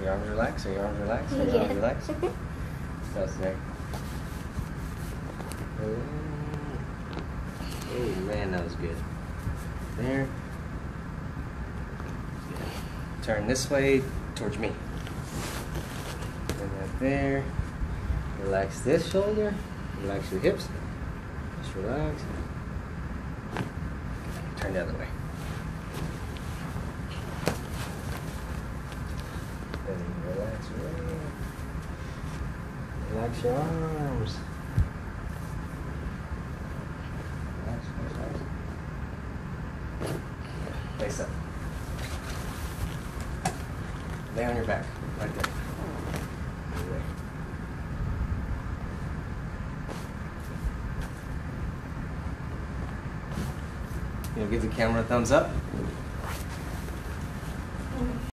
your arms relax? Are your arms relaxed? Are your arms relaxed? That's there. Oh man, that was good. There. Turn this way towards me. Bring that there. Relax this shoulder. Relax your hips. Just relax. Turn the other way. And relax your leg. Relax your arms. Relax, relax, relax. Face up. Lay on your back, right there. You know, give the camera a thumbs up.